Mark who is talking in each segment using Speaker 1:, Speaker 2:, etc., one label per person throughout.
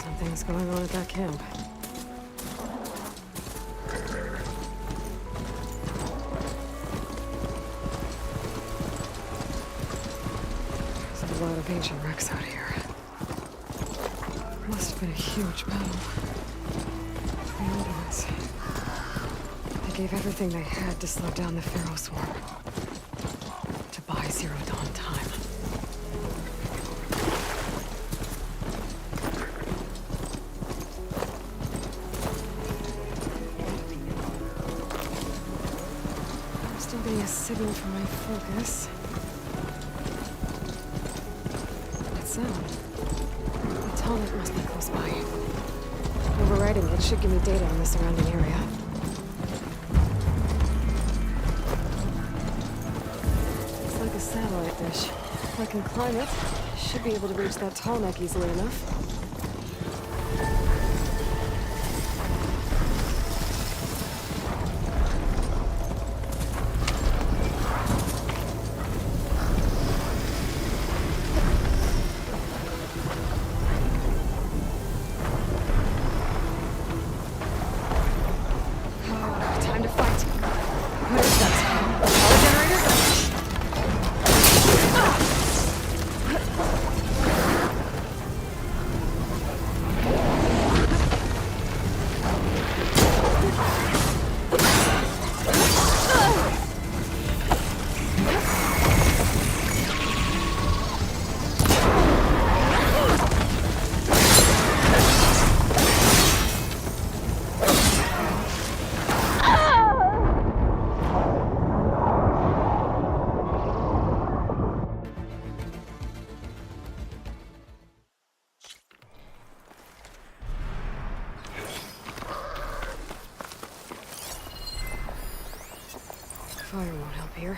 Speaker 1: Something's going on at that camp. There's a lot of ancient wrecks out here. Must have been a huge battle. The Indians. They gave everything they had to slow down the Pharaoh swarm. To buy Zero Dawn time. Getting a signal from my focus. That sound. The tonic must be close by. Overriding it should give me data on the surrounding area. Looks like a satellite dish. If I can climb it, I should be able to reach that tall neck easily enough. Fire won't help here.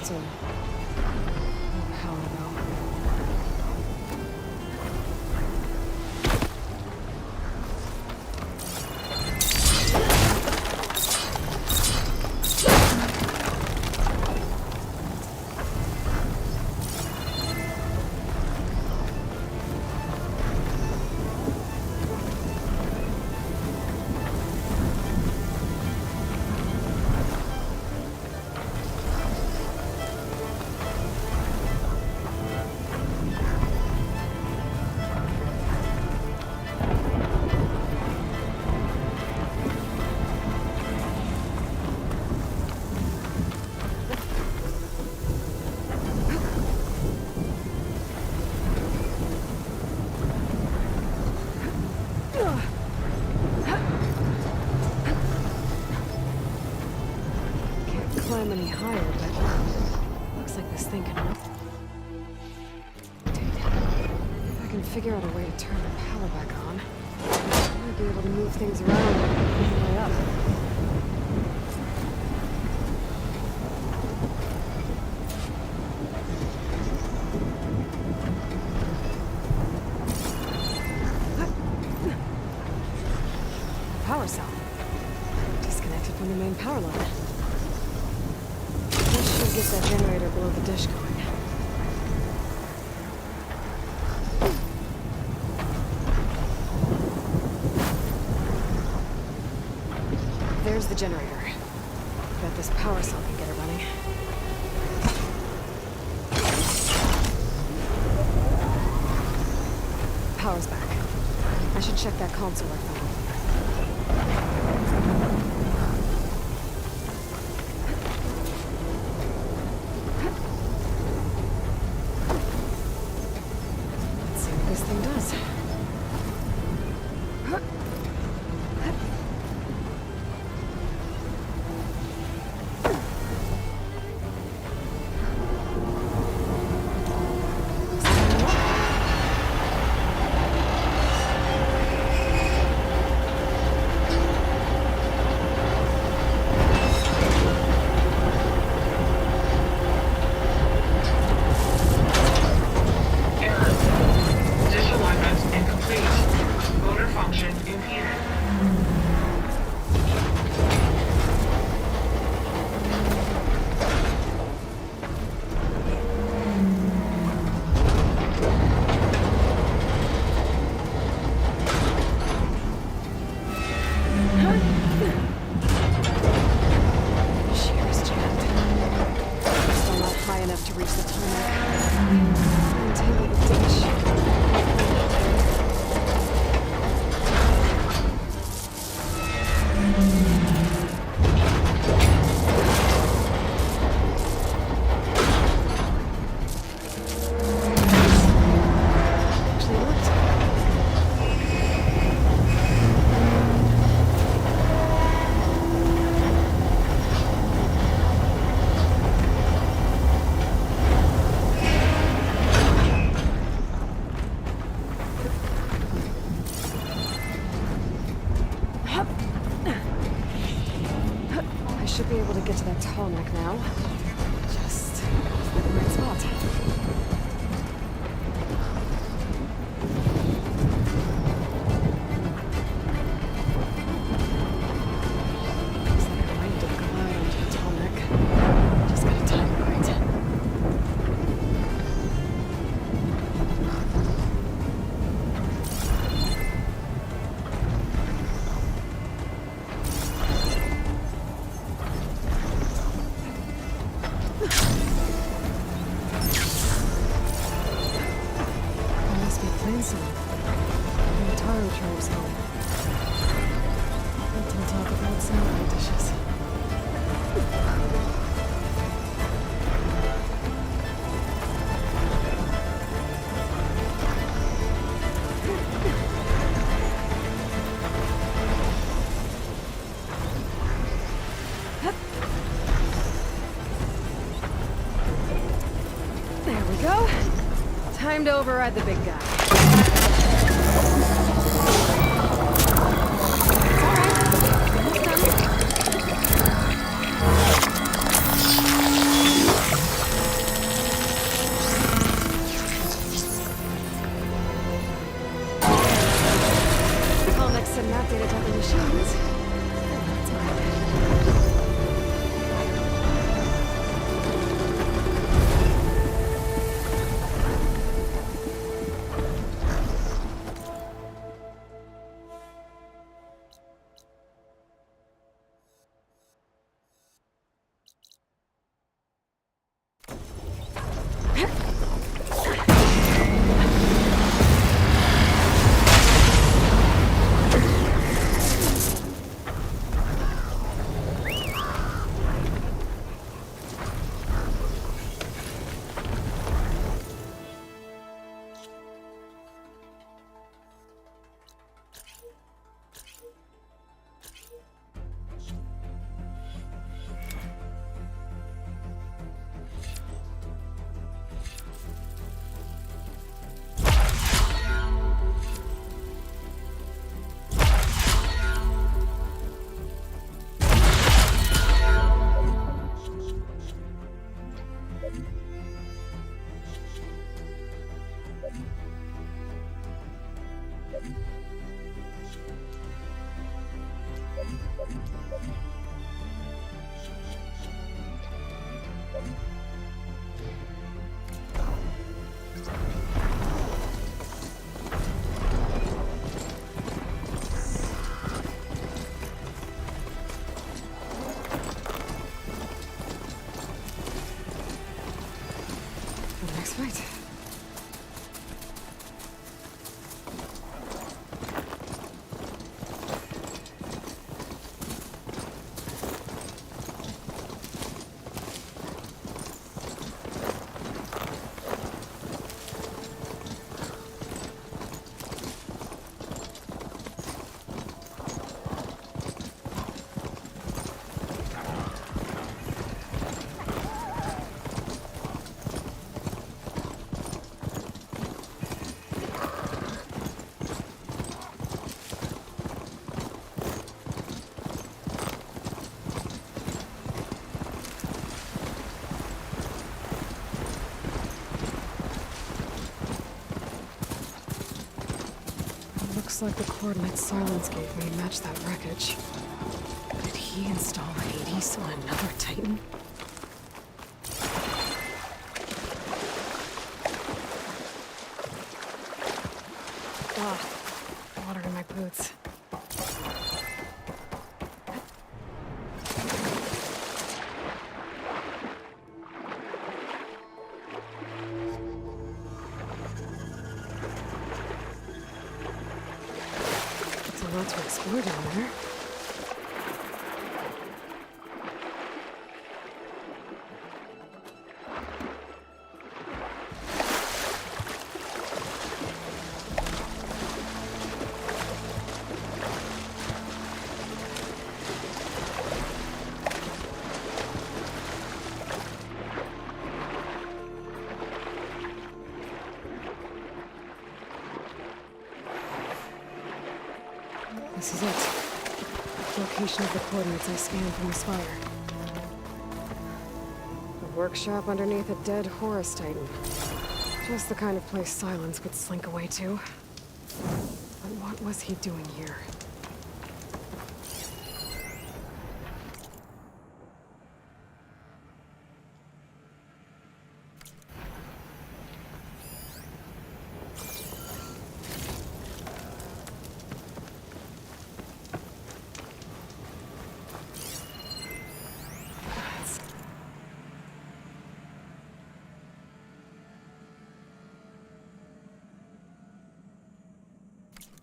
Speaker 1: console. No power, though. climb any higher, but looks like this thing can work. If I can figure out a way to turn the power back on, I might be able to move things around on the way up. Power cell. Disconnected from the main power line. This should get that generator below the dish going. There's the generator. Bet this power cell can get it running. Power's back. I should check that console I found. Let's see what this thing does. Should be able to get to that tarmac now. Just the right spot. Looks like I might have to glide onto the tarmac. Just gotta time it right. Taro tribes home. Don't talk about samurai dishes. There we go. Time to override the big guy. Comics and map data type machines. Looks like the coordinates Silence gave me match that wreckage. Did he install Hades on another Titan? Ah, water in my boots. It's a lot to explore down there. This is it. Location of the coordinates I scanned from the spire. A workshop underneath a dead Horus Titan. Just the kind of place Silence would slink away to. But what was he doing here?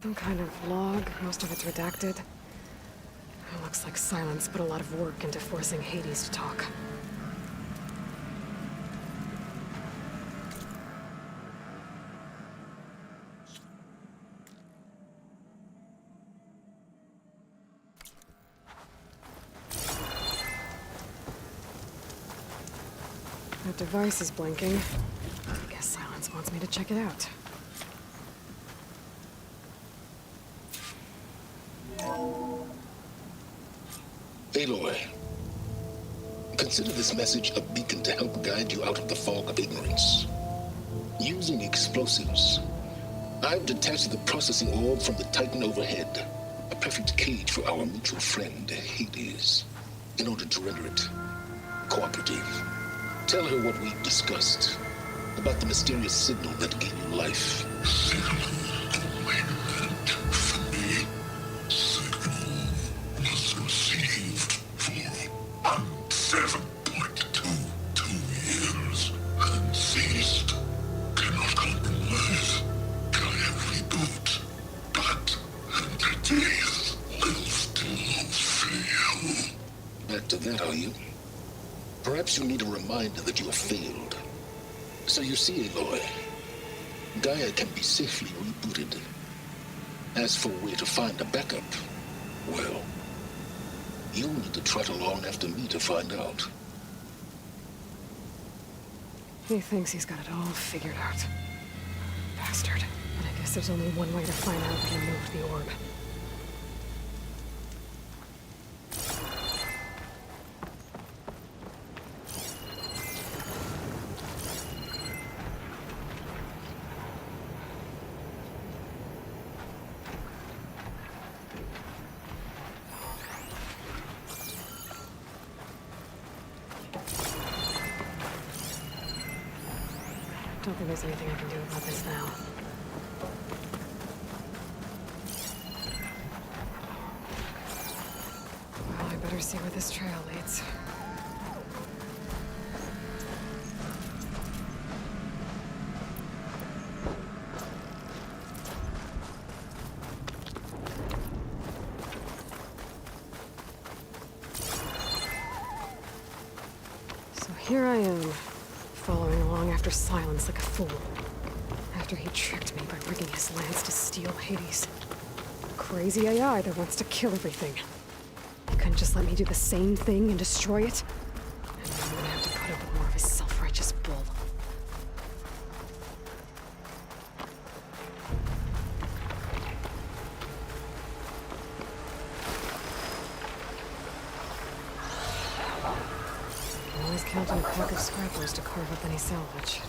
Speaker 1: Some kind of log, most of it's redacted. It looks like Silence put a lot of work into forcing Hades to talk. That device is blinking. I guess Silence wants me to check it out.
Speaker 2: Aloy, consider this message a beacon to help guide you out of the fog of ignorance. Using explosives, I've detached the processing orb from the Titan overhead, a perfect cage for our mutual friend, Hades, in order to render it cooperative. Tell her what we've discussed about the mysterious signal that gave you life. Back to that, are you? Perhaps you need a reminder that you have failed. So you see, Aloy, Gaia can be safely rebooted. As for where to find a backup, well, you'll need to trot along after me to find out.
Speaker 1: He thinks he's got it all figured out. Bastard. But I guess there's only one way to find out if he moved the orb. Don't think there's anything I can do about this now. Well, I better see where this trail leads. So here I am, following along after Silence like a fool. After he tricked me by rigging his lance to steal Hades. Crazy AI that wants to kill everything. He couldn't just let me do the same thing and destroy it? And now I'm gonna have to put up with more of his self-righteous bull. Always count on a pack of scrappers to carve up any salvage.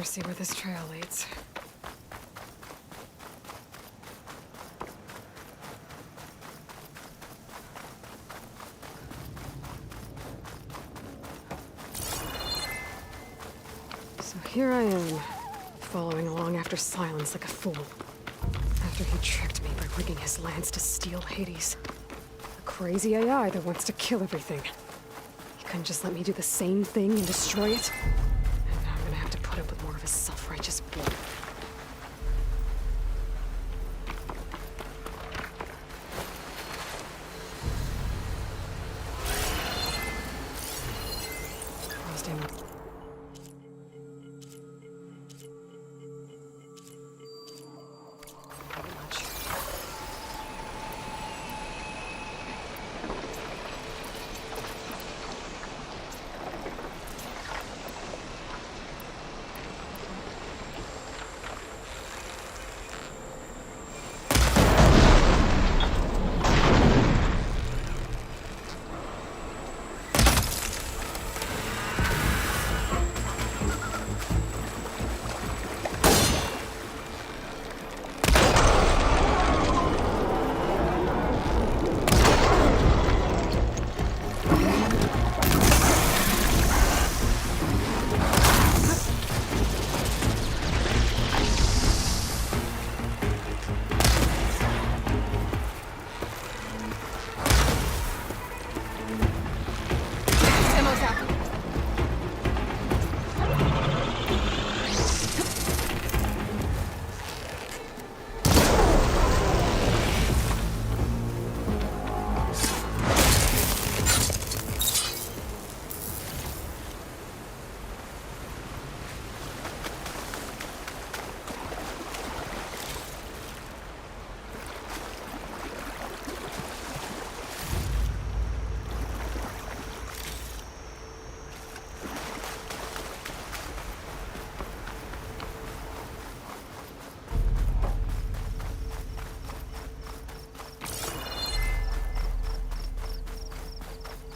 Speaker 1: Better see where this trail leads. So here I am, following along after Silence like a fool. After he tricked me by rigging his lance to steal Hades. A crazy AI that wants to kill everything. He couldn't just let me do the same thing and destroy it? And now I'm gonna have to put up with more of his self-righteous blood. Crossed him.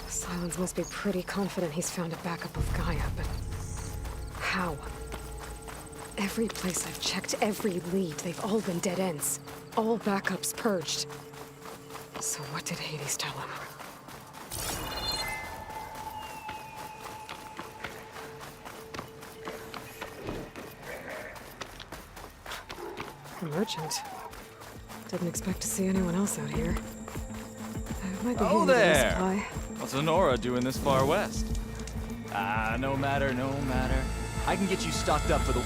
Speaker 1: Silence must be pretty confident he's found a backup of Gaia, but how? Every place I've checked, every lead, they've all been dead ends. All backups purged. So what did Hades tell him? A merchant. Didn't expect to see anyone else out here. Might be
Speaker 3: Oh,
Speaker 1: handy to
Speaker 3: there!
Speaker 1: supply.
Speaker 3: What's Honora doing this far west? No matter, no matter. I can get you stocked up for the...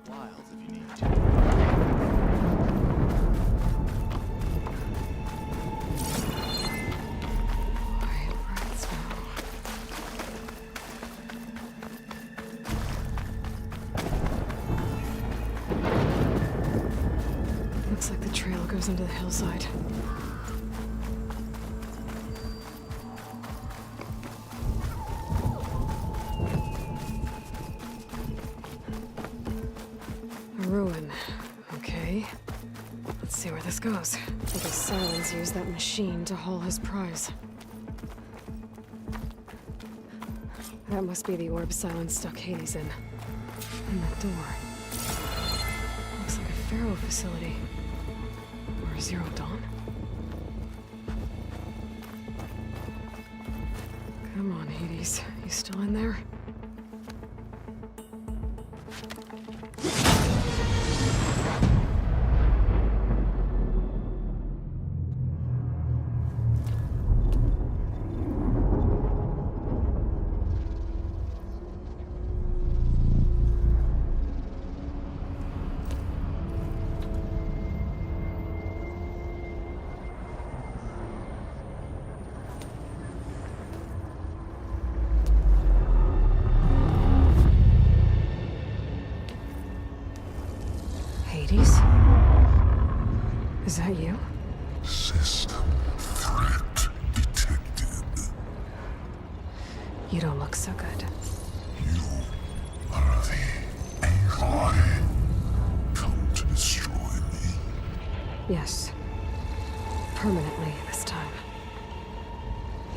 Speaker 3: Wild if you need to.
Speaker 1: Quiet breaths now. Looks like the trail goes into the hillside. A ruin. Okay. Let's see where this goes. I guess Silence used that machine to haul his prize. That must be the orb Silence stuck Hades in. And that door. Looks like a Pharaoh facility. Or a Zero Dawn? Come on, Hades. You still in there? Is that you?
Speaker 4: System threat detected.
Speaker 1: You don't look so good.
Speaker 4: You are the Aloy. Come to destroy me.
Speaker 1: Yes. Permanently this time.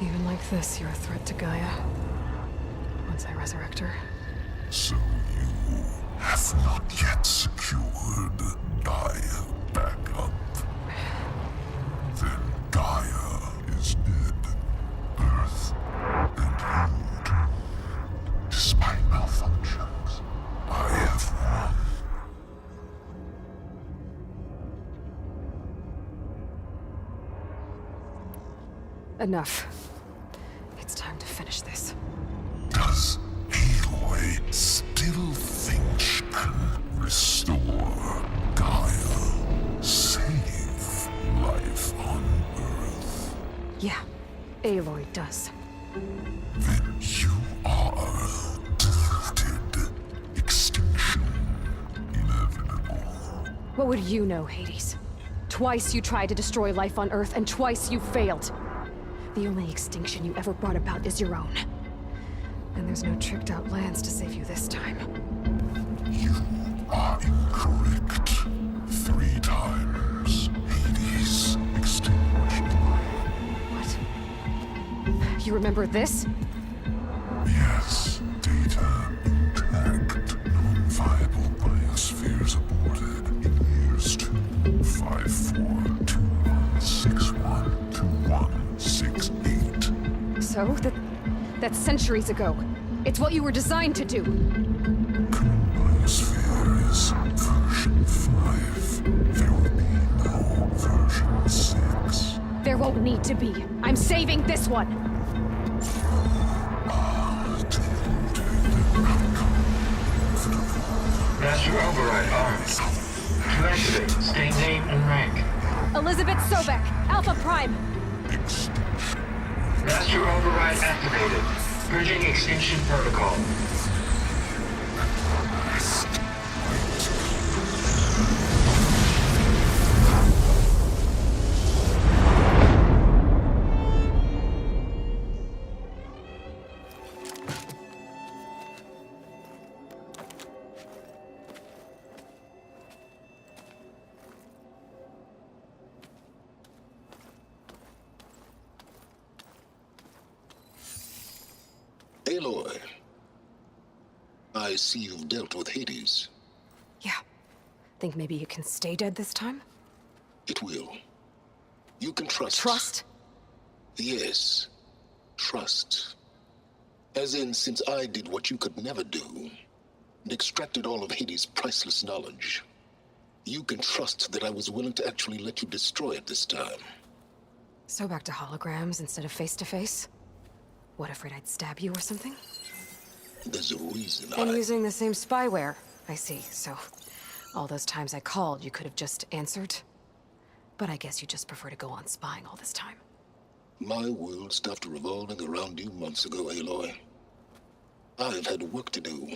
Speaker 1: Even like this, you're a threat to Gaia. Once I resurrect her.
Speaker 4: So you have not yet secured Gaia back up. Then Gaia is dead. Earth and you doomed. Despite malfunctions, I have won.
Speaker 1: Enough. It's time to finish this.
Speaker 4: Does Aloy still think she can restore Gaia? Save life on Earth?
Speaker 1: Yeah, Aloy does.
Speaker 4: Then you are deluded. Extinction inevitable.
Speaker 1: What would you know, Hades? Twice you tried to destroy life on Earth, and twice you failed. The only extinction you ever brought about is your own. And there's no tricked-out lands to save you this time.
Speaker 4: You are incorrect. 3 times. Hades extinguished life.
Speaker 1: What? You remember this?
Speaker 4: Yes, data intact. Non-viable biospheres aborted in years 254-2161-2168.
Speaker 1: So? That's centuries ago. It's what you were designed to do.
Speaker 4: Current biosphere is version 5. There will be no version 6.
Speaker 1: There won't need to be. I'm saving this one.
Speaker 5: Master Override armed. To activate, state name and rank.
Speaker 1: Elizabeth Sobek, Alpha Prime.
Speaker 5: Master Override activated. Bridging extinction protocol.
Speaker 2: Aloy, I see you've dealt with Hades.
Speaker 1: Yeah. Think maybe you can stay dead this time?
Speaker 2: It will. You can trust.
Speaker 1: Trust?
Speaker 2: Yes. Trust. As in, since I did what you could never do, and extracted all of Hades' priceless knowledge, you can trust that I was willing to actually let you destroy it this time.
Speaker 1: So back to holograms instead of face-to-face? What, afraid I'd stab you or something?
Speaker 2: There's a reason
Speaker 1: And
Speaker 2: I...
Speaker 1: using the same spyware. I see, so... all those times I called, you could have just answered? But I guess you just prefer to go on spying all this time.
Speaker 2: My world stopped revolving around you months ago, Aloy. I've had work to do.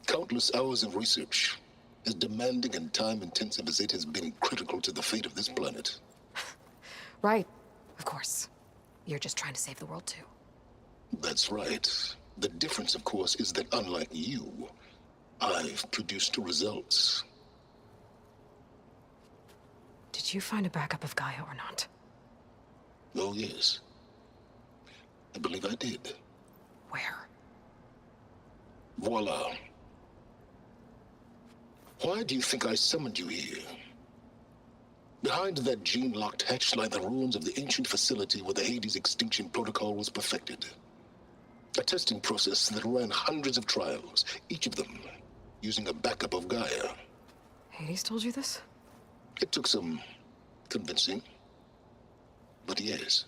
Speaker 2: Countless hours of research, as demanding and time-intensive as it has been critical to the fate of this planet.
Speaker 1: Right. Of course. You're just trying to save the world, too.
Speaker 2: That's right. The difference, of course, is that unlike you, I've produced results.
Speaker 1: Did you find a backup of Gaia or not?
Speaker 2: Oh, yes. I believe I did.
Speaker 1: Where?
Speaker 2: Voila. Why do you think I summoned you here? Behind that gene-locked hatch lie the ruins of the ancient facility where the Hades extinction protocol was perfected. A testing process that ran hundreds of trials, each of them using a backup of Gaia.
Speaker 1: Hades told you this?
Speaker 2: It took some convincing, but yes.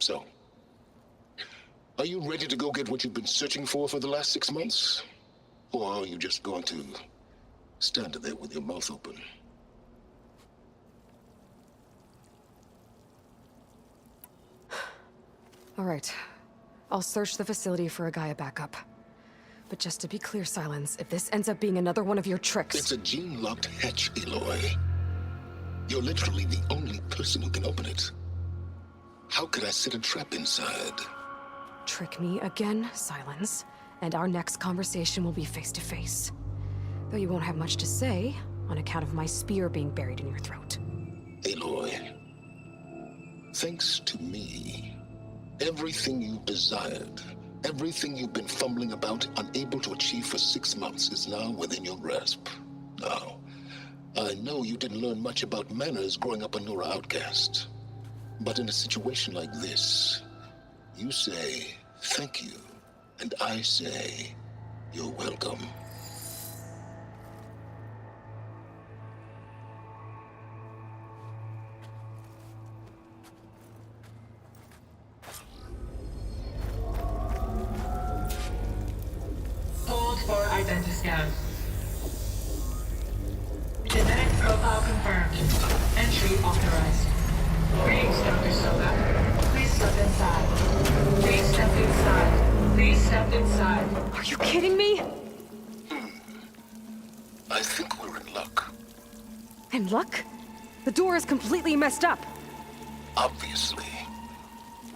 Speaker 2: So, are you ready to go get what you've been searching for the last 6 months? Or are you just going to stand there with your mouth open?
Speaker 1: All right. I'll search the facility for a Gaia backup. But just to be clear, Silence, if this ends up being another one of your tricks...
Speaker 2: It's a gene-locked hatch, Aloy. You're literally the only person who can open it. How could I set a trap inside?
Speaker 1: Trick me again, Silence, and our next conversation will be face to face. Though you won't have much to say, on account of my spear being buried in your throat.
Speaker 2: Aloy, thanks to me, everything you desired, everything you've been fumbling about, unable to achieve for 6 months, is now within your grasp. Now, I know you didn't learn much about manners growing up a Nora outcast. But in a situation like this, you say, thank you, and I say, you're welcome.
Speaker 5: Hold for identiscan. Genetic profile confirmed. Entry authorized. Greetings, Dr. Soga. Please step inside. Please step inside. Please step inside.
Speaker 1: Are you kidding me?
Speaker 2: I think we're in luck.
Speaker 1: In luck? The door is completely messed up.
Speaker 2: Obviously.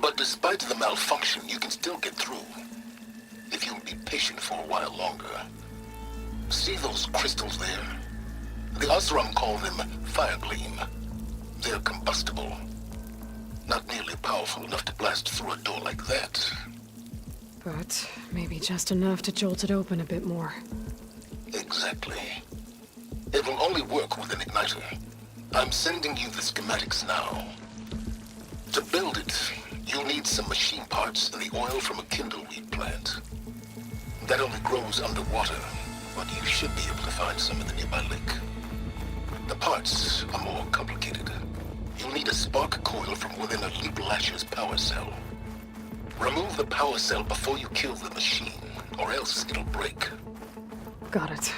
Speaker 2: But despite the malfunction, you can still get through. If you'll be patient for a while longer. See those crystals there? The Osram call them fire gleam. They're combustible. Not nearly powerful enough to blast through a door like that.
Speaker 1: But maybe just enough to jolt it open a bit more.
Speaker 2: Exactly. It will only work with an igniter. I'm sending you the schematics now. To build it, you'll need some machine parts and the oil from a kindleweed plant. That only grows underwater, but you should be able to find some in the nearby lake. The parts are more complicated. You'll need a spark coil from within a Leap Lasher's power cell. Remove the power cell before you kill the machine, or else it'll break.
Speaker 1: Got it.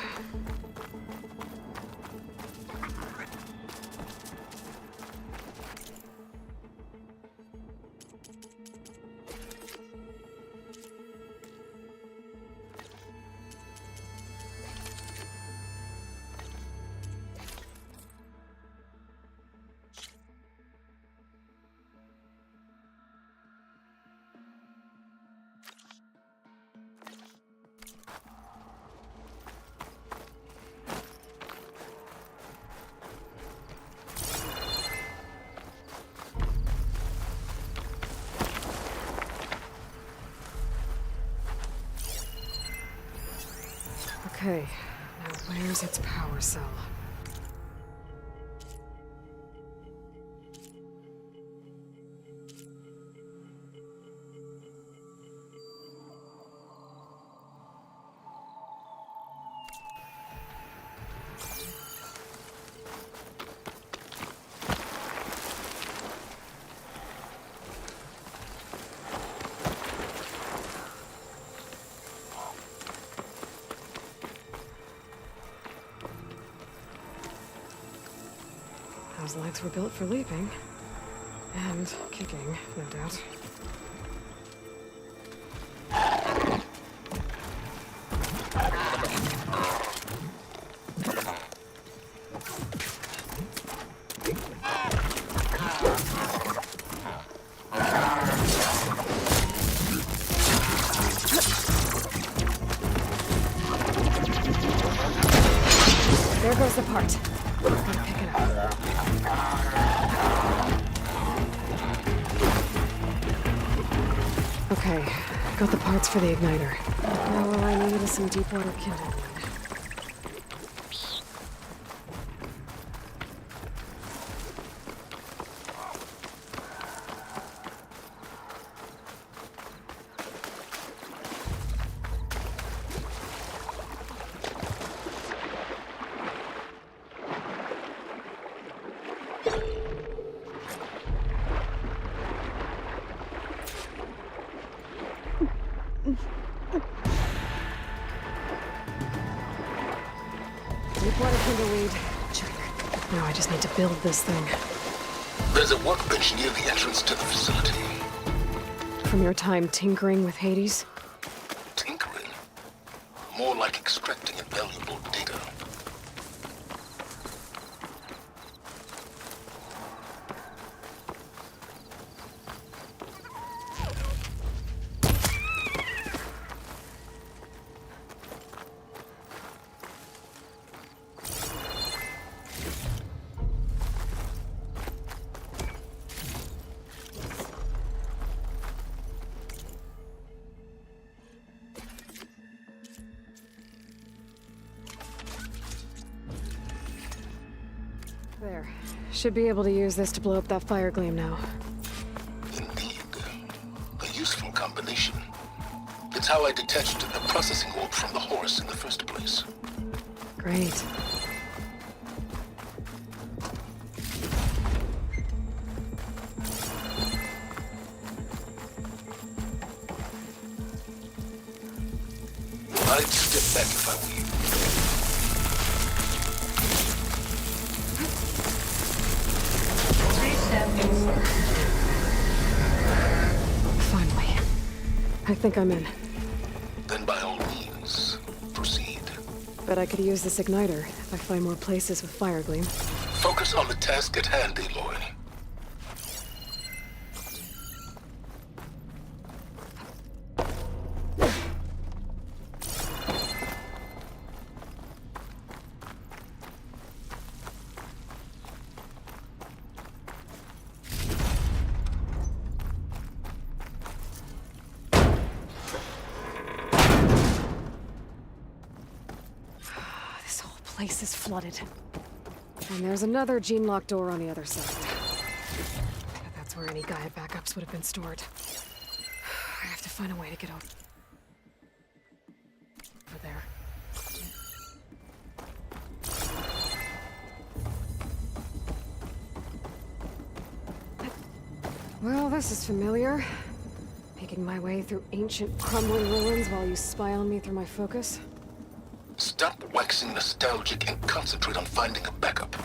Speaker 1: Okay, now where's its power cell? Those legs were built for leaping. And kicking, no doubt. There goes the part. Gotta pick it up. Okay, got the parts for the igniter. Now all I need is some deep water kindling. Deepwater kindleweed. Check. Now I just need to build this thing.
Speaker 2: There's a workbench near the entrance to the facility.
Speaker 1: From your time tinkering with Hades?
Speaker 2: Tinkering? More like extracting invaluable data.
Speaker 1: There. Should be able to use this to blow up that fire gleam now.
Speaker 2: Indeed. A useful combination. It's how I detached the processing orb from the horse in the first place.
Speaker 1: Great.
Speaker 2: I'd step back if I were you.
Speaker 5: Please step inside.
Speaker 1: Finally. I think I'm in.
Speaker 2: Then by all means, proceed.
Speaker 1: Bet I could use this igniter if I find more places with fire gleam.
Speaker 2: Focus on the task at hand, Aloy.
Speaker 1: This whole place is flooded. And there's another gene-locked door on the other side. That's where any Gaia backups would have been stored. I have to find a way to get over there. Well, this is familiar. Making my way through ancient, crumbling ruins while you spy on me through my focus.
Speaker 2: Stop waxing nostalgic and concentrate on finding a backup.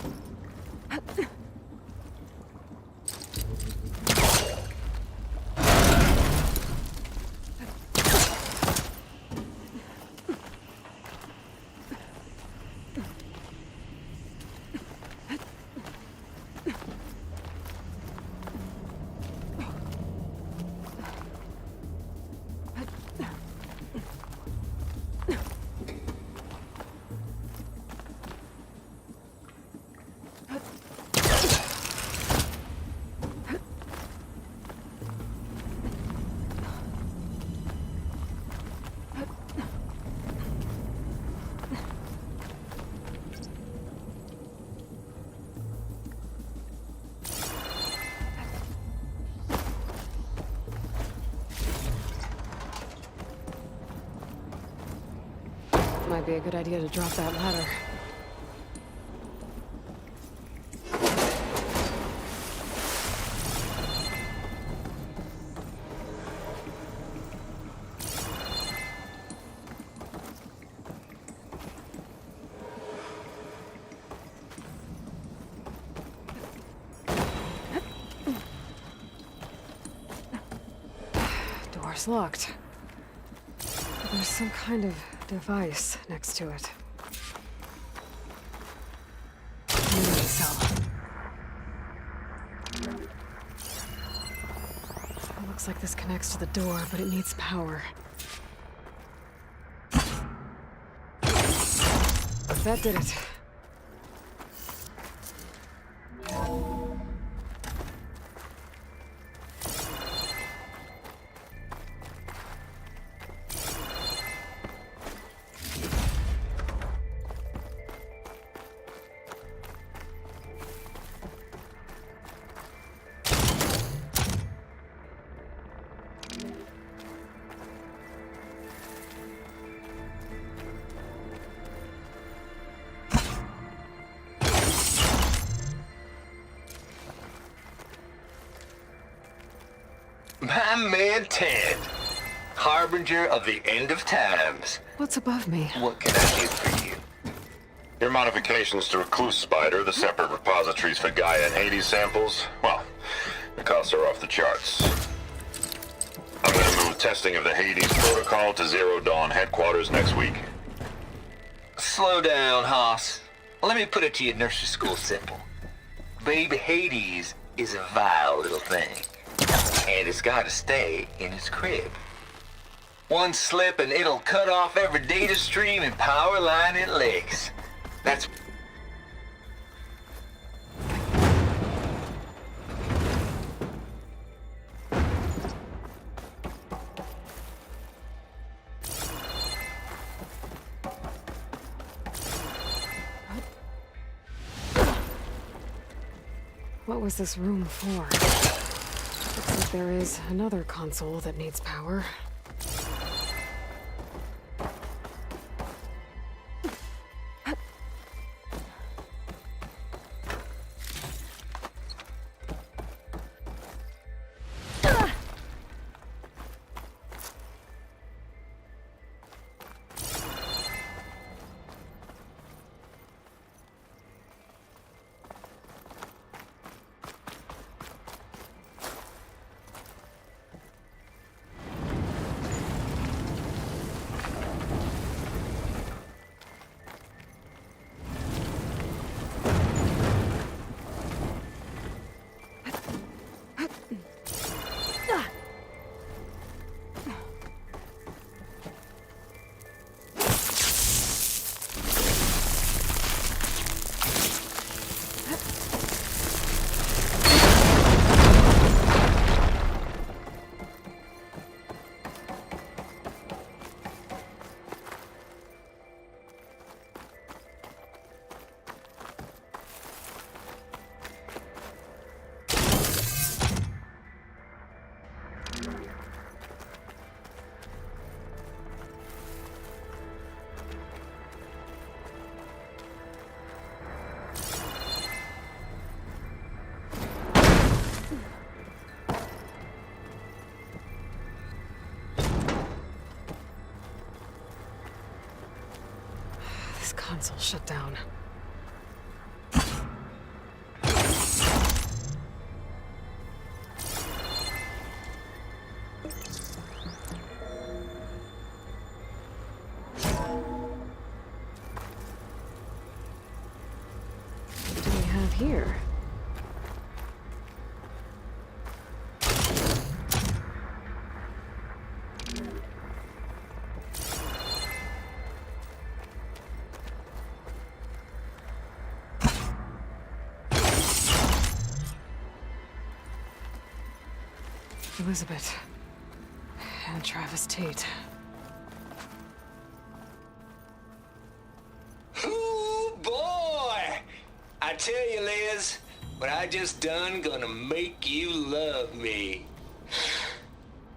Speaker 2: Might be a good idea to drop that ladder. Door's locked. But there's some kind of device next to it. Memory cell. It looks like this connects to the door, but it needs power. That did it.
Speaker 6: My man Ted, harbinger of the end of times.
Speaker 1: What's above me?
Speaker 6: What can I do for you?
Speaker 7: Your modifications to Recluse Spider, the separate repositories for Gaia and Hades samples, well, the costs are off the charts. I'm gonna move testing of the Hades protocol to Zero Dawn headquarters next week.
Speaker 6: Slow down, Hoss. Let me put it to you nursery school simple. Baby Hades is a vile little thing. And it's gotta stay in its crib. One slip and it'll cut off every data stream and power line it licks. That's...
Speaker 1: What was this room for? Looks like there is another console that needs power. This console shut down. What do we have here? Elizabeth. And Travis Tate.
Speaker 6: Ooh, boy! I tell you, Liz, what I just done gonna make you love me.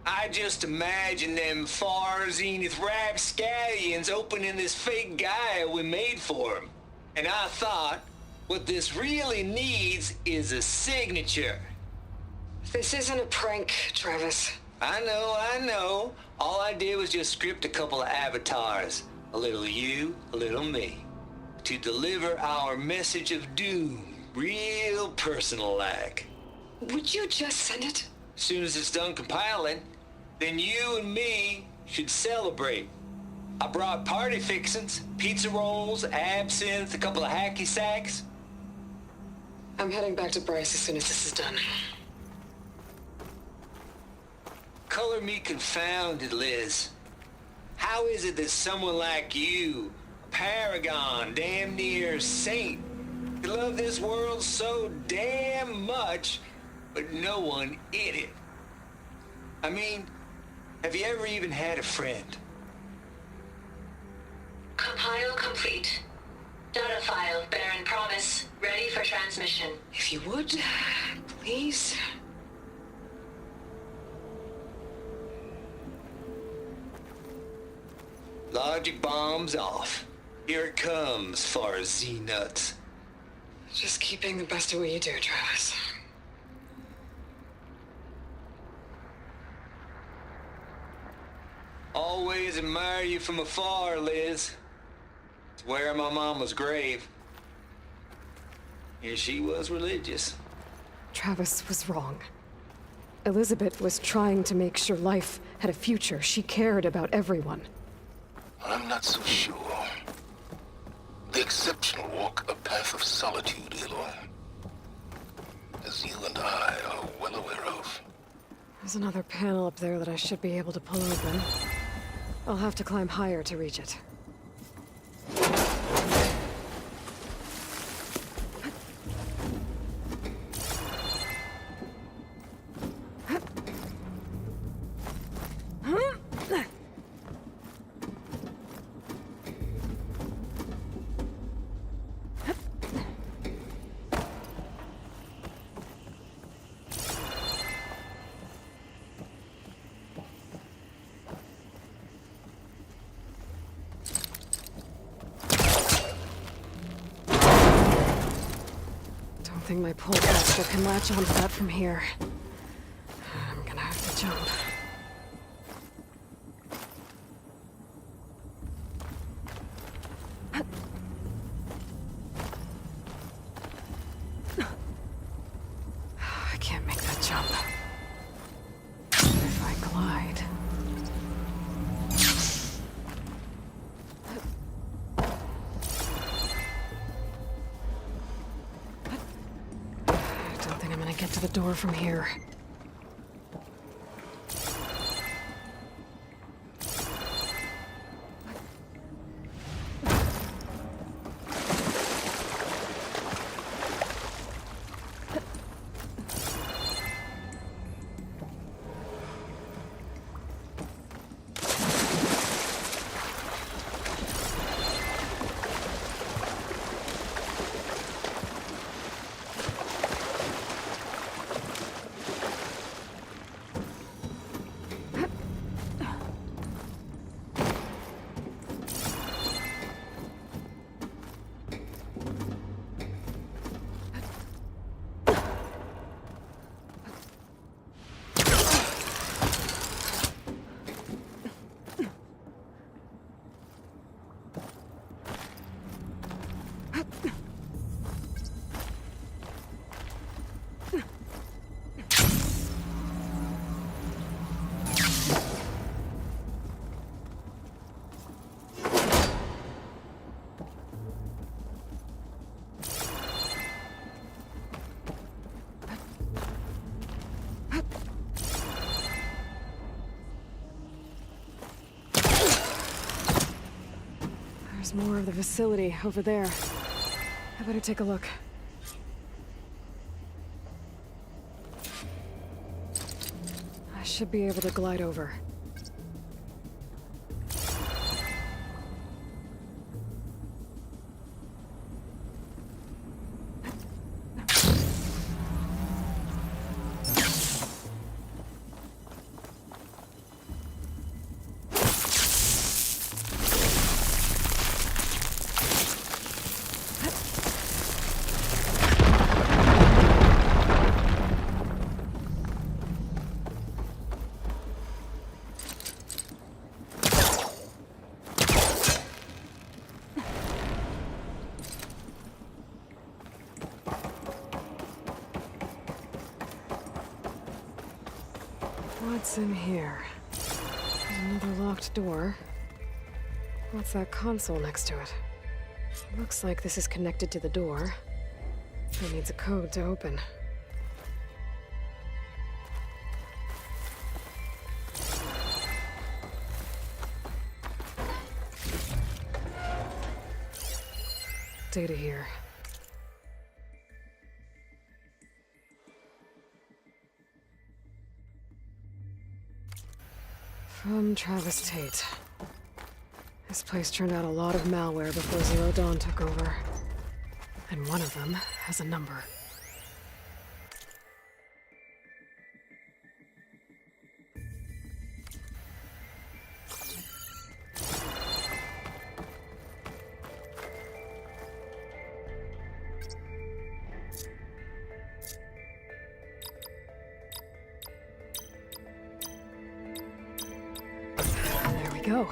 Speaker 6: I just imagine them far zenith rapscallions opening this fake guy we made for him. And I thought, what this really needs is a signature.
Speaker 1: This isn't a prank, Travis.
Speaker 6: I know. All I did was just script a couple of avatars. A little you, a little me. To deliver our message of doom, real personal-like.
Speaker 1: Would you just send it?
Speaker 6: As soon as it's done compiling, then you and me should celebrate. I brought party fixins, pizza rolls, absinthe, a couple of hacky sacks.
Speaker 1: I'm heading back to Bryce as soon as this is done.
Speaker 6: Color me confounded, Liz. How is it that someone like you, a paragon, damn near saint, could love this world so damn much, but no one in it? I mean, have you ever even had a friend?
Speaker 5: Compile complete. Data file, Baron Promise, ready for transmission.
Speaker 1: If you would, please.
Speaker 6: Logic bombs off. Here it comes, far Z-nuts.
Speaker 1: Just keep being the best at what you do, Travis.
Speaker 6: Always admire you from afar, Liz. It's where my mama's grave. And she was religious.
Speaker 1: Travis was wrong. Elizabeth was trying to make sure life had a future. She cared about everyone.
Speaker 2: I'm not so sure. The exceptional walk a path of solitude, Aloy. As you and I are well aware of.
Speaker 1: There's another panel up there that I should be able to pull open. I'll have to climb higher to reach it. don't think my pull caster can latch onto that from here. I'm gonna have to jump. I can't make that jump. If I glide... I don't think I'm gonna get to the door from here. There's more of the facility over there. I better take a look. I should be able to glide over. What's in here? There's another locked door. What's that console next to it? Looks like this is connected to the door. It needs a code to open. Data here. From Travis Tate. This place turned out a lot of malware before Zero Dawn took over. And one of them has a number. There we go.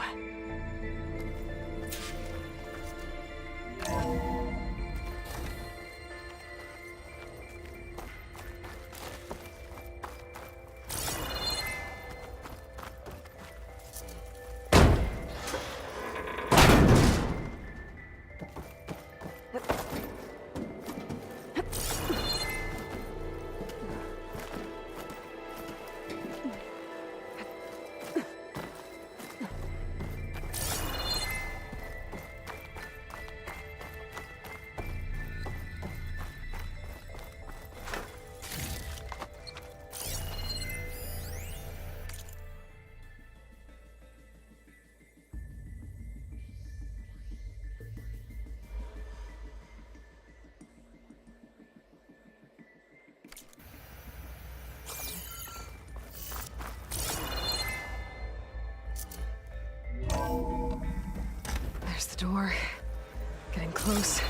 Speaker 1: There's the door. Getting close.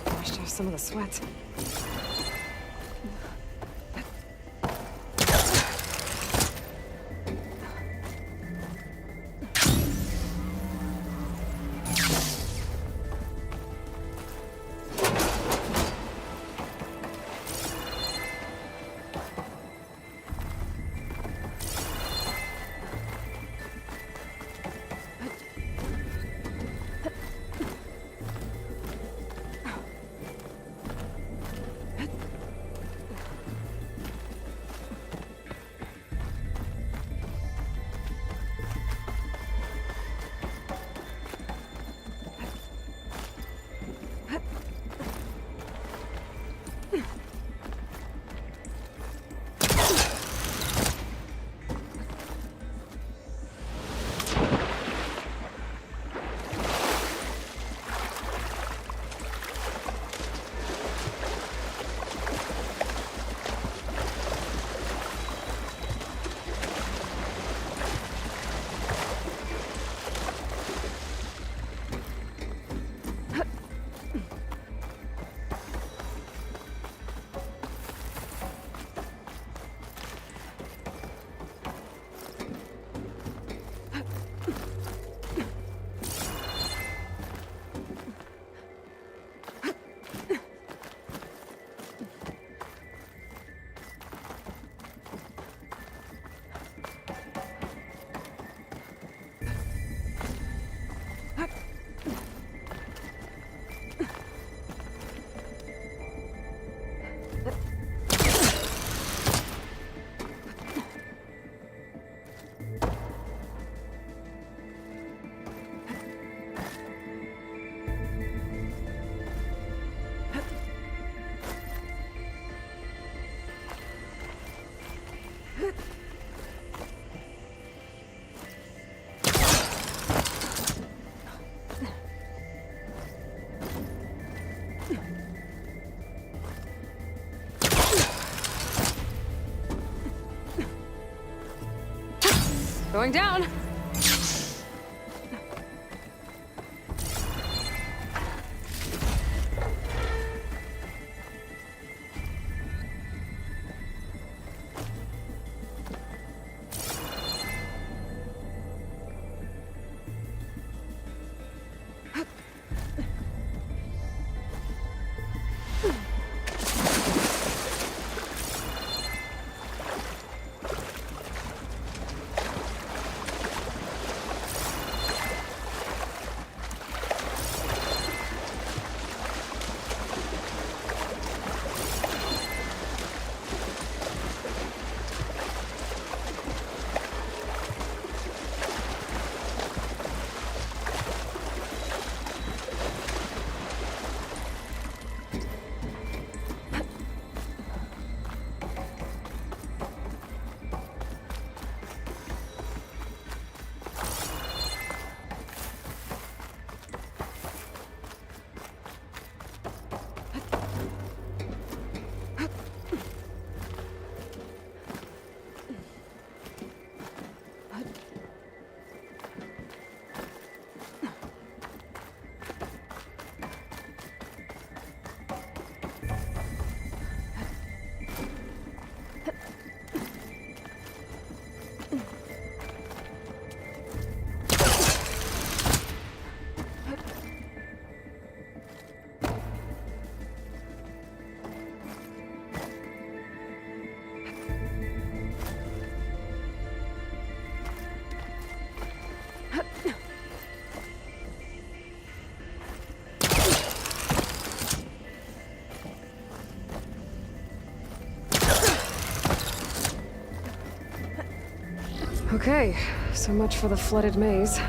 Speaker 1: Washed off some of the sweat. Going down. Okay, so much for the flooded maze.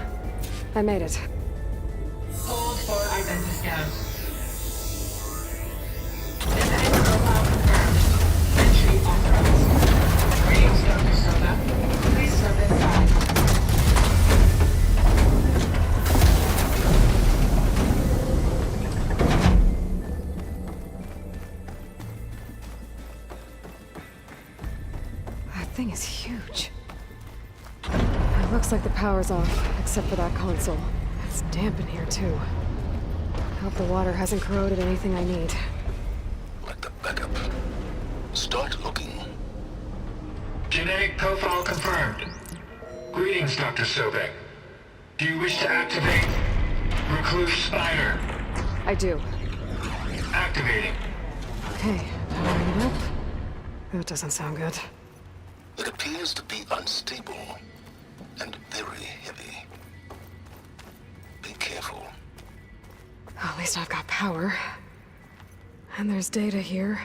Speaker 1: I made it.
Speaker 5: Hold for identiscan. Genetic profile confirmed. Entry authorized. Greetings, Dr. Soda. Please step inside.
Speaker 1: That thing is huge. It looks like the power's off, except for that console. It's damp in here, too. I hope the water hasn't corroded anything I need.
Speaker 2: Like the backup. Start looking.
Speaker 5: Genetic profile confirmed. Greetings, Dr. Sobek. Do you wish to activate Recluse Spider?
Speaker 1: I do.
Speaker 5: Activating.
Speaker 1: Okay, powering it up. That doesn't sound good.
Speaker 2: It appears to be unstable and very heavy. Be careful.
Speaker 1: At least I've got power. And there's data here.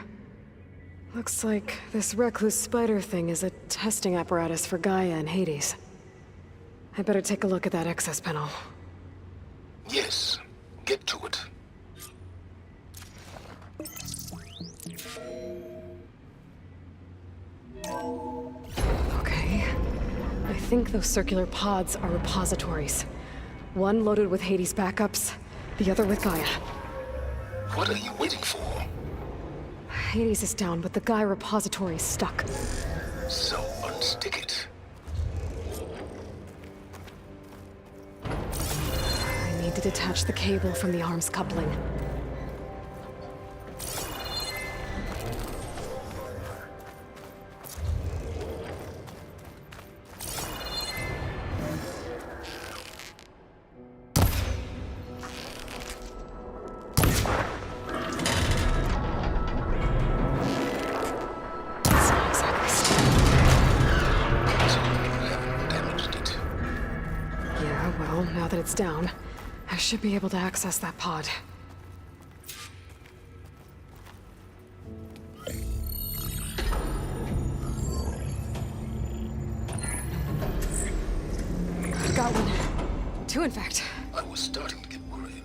Speaker 1: Looks like this recluse spider thing is a testing apparatus for Gaia and Hades. I better take a look at that access panel.
Speaker 2: Yes, get to it.
Speaker 1: Okay. I think those circular pods are repositories. One loaded with Hades backups, the other with Gaia.
Speaker 2: What are you waiting for?
Speaker 1: Hades is down, but the Gaia repository is stuck.
Speaker 2: So unstick it.
Speaker 1: I need to detach the cable from the arms coupling. It's not exactly stable.
Speaker 2: Damaged it.
Speaker 1: Yeah, well, now that it's down, I should be able to access that pod. I've got one. Two, in fact.
Speaker 2: I was starting to get worried.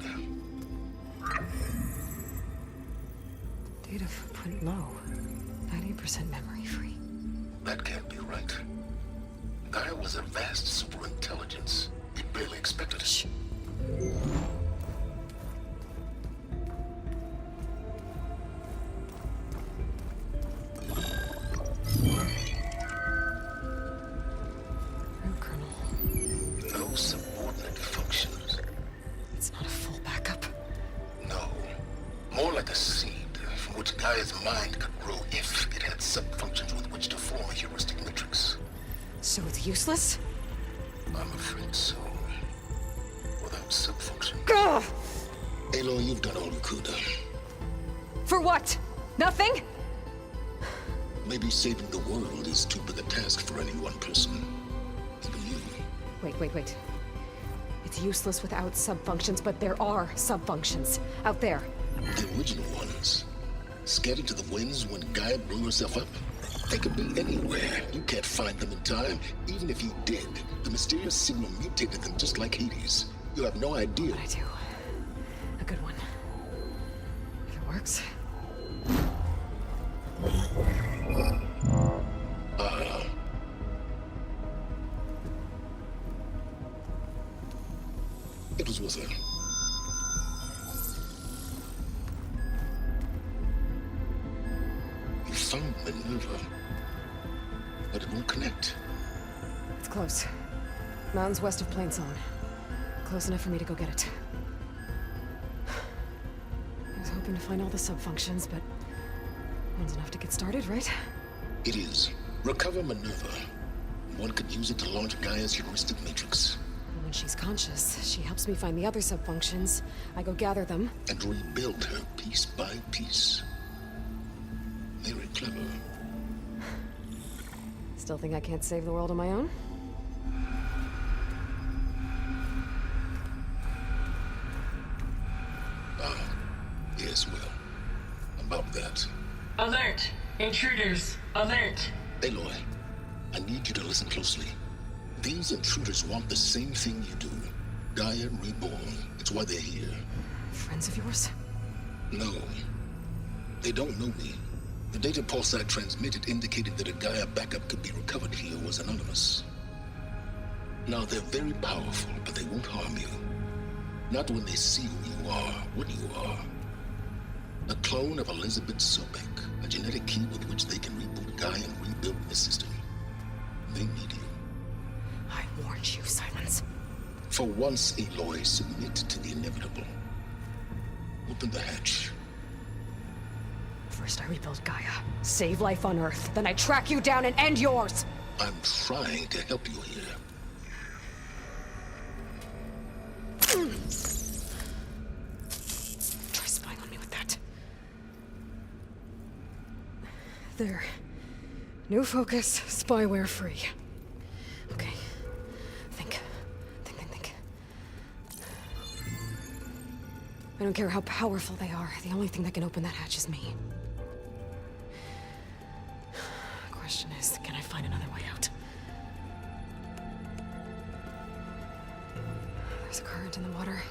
Speaker 1: Data footprint low. 90% memory free.
Speaker 2: That can't be right. Gaia was a vast superintelligence. You barely expected it.
Speaker 1: No kernel.
Speaker 2: No subordinate functions.
Speaker 1: It's not a full backup.
Speaker 2: No. More like a seed from which Gaia's mind could grow if it had sub-functions with which to form a heuristic matrix.
Speaker 1: So it's useless?
Speaker 2: I'm afraid so. Without sub-functions.
Speaker 1: Ugh!
Speaker 2: Aloy, you've done all you could.
Speaker 1: For what? Nothing?
Speaker 2: Maybe saving the world is too big a task for any one person. Even you.
Speaker 1: Wait. It's useless without subfunctions, but there are subfunctions out there.
Speaker 2: The original ones. Scattered to the winds when Gaia blew herself up. They could be anywhere. You can't find them in time. Even if you did, the mysterious signal mutated them just like Hades. You have no idea.
Speaker 1: But I do. A good one. If it works.
Speaker 2: It was with her. You found Minerva, but it won't connect.
Speaker 1: It's close. Mountains west of Plainzone. Close enough for me to go get it. I was hoping to find all the subfunctions, but one's enough to get started, right?
Speaker 2: It is. Recover Minerva. One could use it to launch Gaia's heuristic matrix.
Speaker 1: And when she's conscious, she helps me find the other subfunctions. I go gather them.
Speaker 2: And rebuild her piece by piece. Very clever.
Speaker 1: Still think I can't save the world on my own?
Speaker 2: Yes, well, about that.
Speaker 5: Alert! Intruders! Alert!
Speaker 2: Aloy, I need you to listen closely. These intruders want the same thing you do. Gaia reborn. It's why they're here.
Speaker 1: Friends of yours?
Speaker 2: No. They don't know me. The data pulse I transmitted indicated that a Gaia backup could be recovered here was anonymous. Now, they're very powerful, but they won't harm you. Not when they see who you are, what you are. A clone of Elizabeth Sobek, a genetic key with which they can reboot Gaia and rebuild the system. They need you.
Speaker 1: I warned you, Silence.
Speaker 2: For once, Aloy, submit to the inevitable. Open the hatch.
Speaker 1: First I rebuild Gaia, save life on Earth, then I track you down and end yours!
Speaker 2: I'm trying to help you here.
Speaker 1: Try spying on me with that. There. New focus, spyware free. Okay. Think. I don't care how powerful they are. The only thing that can open that hatch is me. Question is, can I find another way out? There's a current in the water.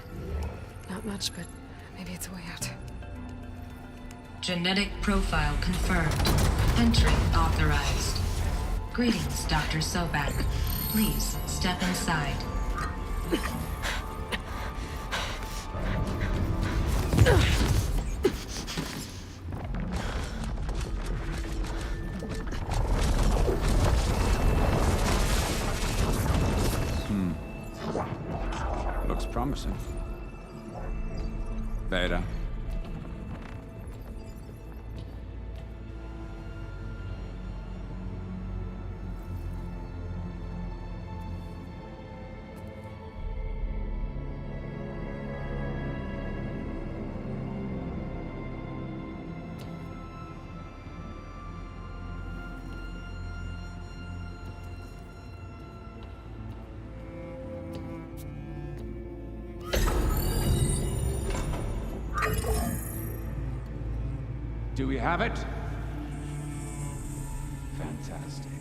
Speaker 1: Not much, but maybe it's a way out.
Speaker 5: Genetic profile confirmed. Entry authorized. Greetings, Dr. Sobak. Please step inside.
Speaker 8: Looks promising. Beta. Do we have it? Fantastic.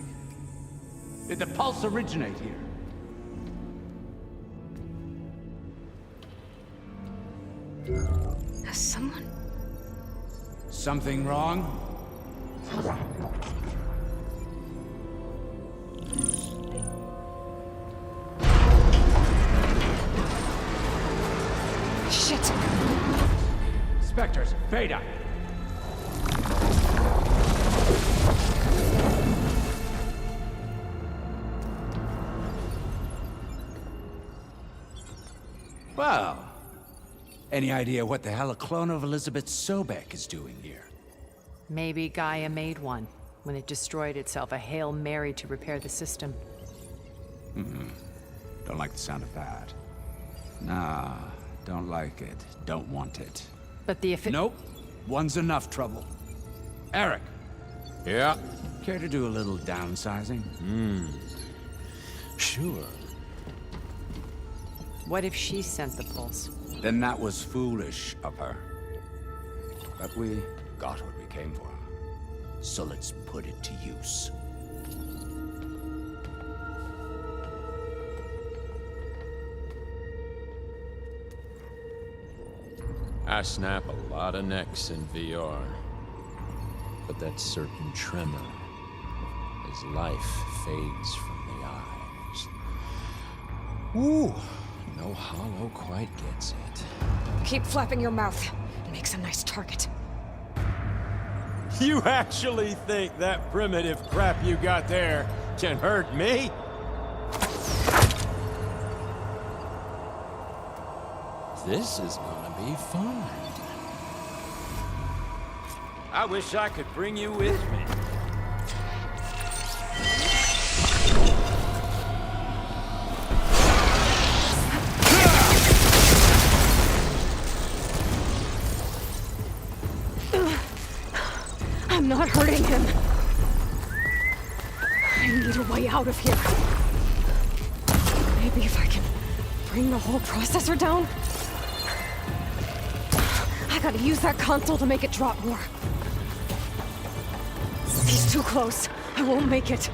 Speaker 8: Did the pulse originate here?
Speaker 1: Has someone...
Speaker 8: Something wrong?
Speaker 1: Shit!
Speaker 8: Spectres, Beta! Well, any idea what the hell a clone of Elizabeth Sobek is doing here?
Speaker 9: Maybe Gaia made one when it destroyed itself, a Hail Mary to repair the system.
Speaker 8: Don't like the sound of that. Nah, don't like it. Don't want it.
Speaker 9: But the
Speaker 8: Nope. One's enough trouble. Eric.
Speaker 10: Yeah?
Speaker 8: Care to do a little downsizing?
Speaker 10: Sure.
Speaker 9: What if she sent the pulse?
Speaker 8: Then that was foolish of her. But we got what we came for. So let's put it to use.
Speaker 10: I snap a lot of necks in VR. But that certain tremor as life fades from the eyes. Ooh, no hollow quite gets it.
Speaker 1: Keep flapping your mouth. It makes a nice target.
Speaker 10: You actually think that primitive crap you got there can hurt me? This is gonna be fun. I wish I could bring you with me.
Speaker 1: I'm not hurting him. I need a way out of here. Maybe if I can bring the whole processor down? I gotta use that console to make it drop more. He's too close. I won't make it.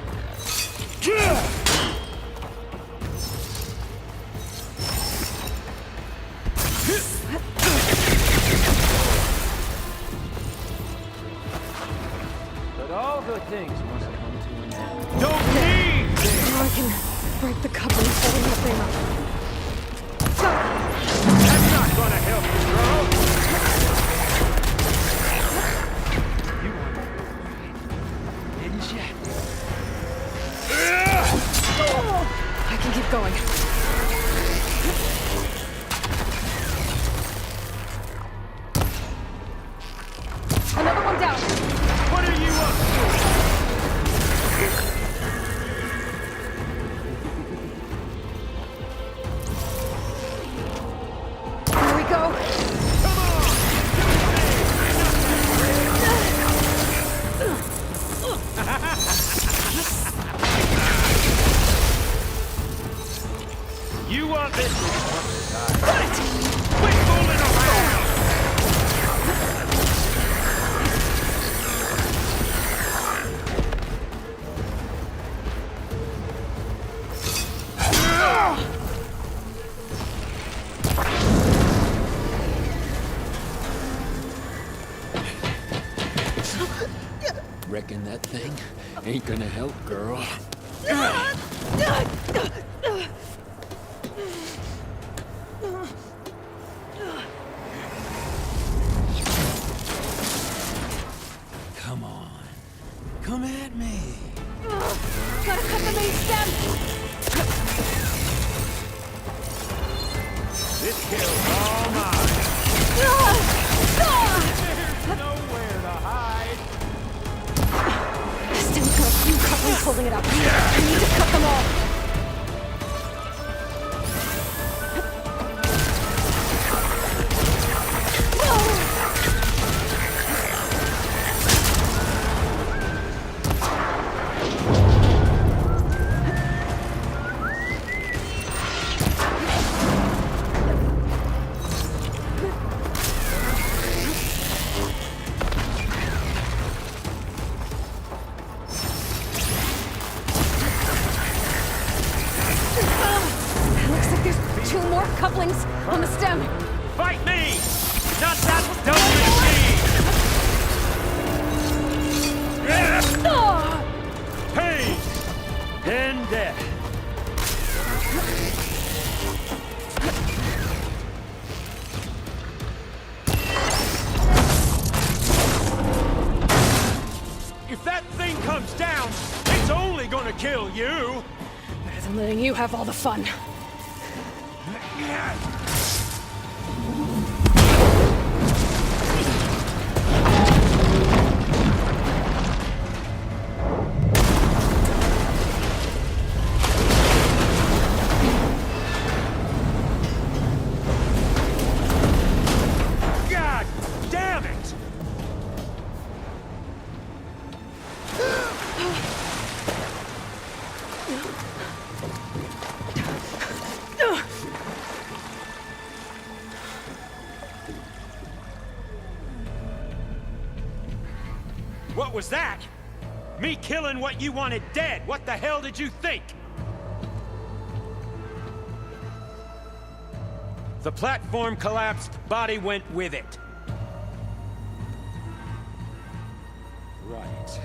Speaker 10: things must come to an end.
Speaker 3: Don't need!
Speaker 1: Now I can break the cover holding the thing up.
Speaker 3: That's not gonna help you, girl! You want it, didn't you?
Speaker 1: I can keep going. Another one down.
Speaker 3: What are you up
Speaker 1: Here we go.
Speaker 3: You want this? Quit fooling around!
Speaker 10: Reckon that thing ain't gonna help, girl. Come on. Come at me.
Speaker 1: Gotta cut the main stem.
Speaker 3: This kill's all mine. There's nowhere to hide.
Speaker 1: Stem's got a few couplings holding it up. I need to cut them all. Looks like there's 2 more couplings on the stem.
Speaker 3: Fight me! Not that don't Pain and death. If that thing comes down, it's only gonna kill you.
Speaker 1: Better than letting you have all the fun.
Speaker 3: God damn it! What was that? Me killing what you wanted dead. What the hell did you think? The platform collapsed, body went with it. Right.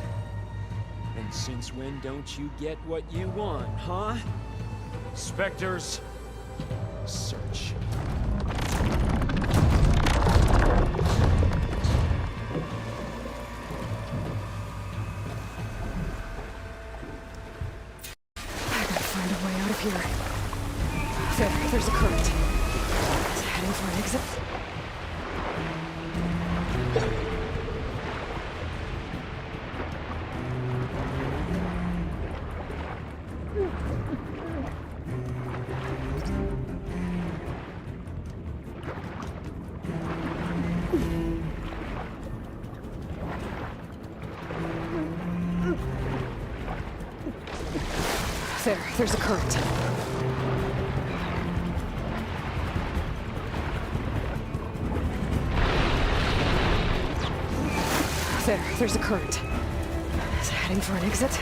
Speaker 3: And since when don't you get what you want, huh? Spectres, search.
Speaker 1: Find a way out of here. There's a current. Is it heading for an exit? There's a current. There's a current. Is it heading for an exit?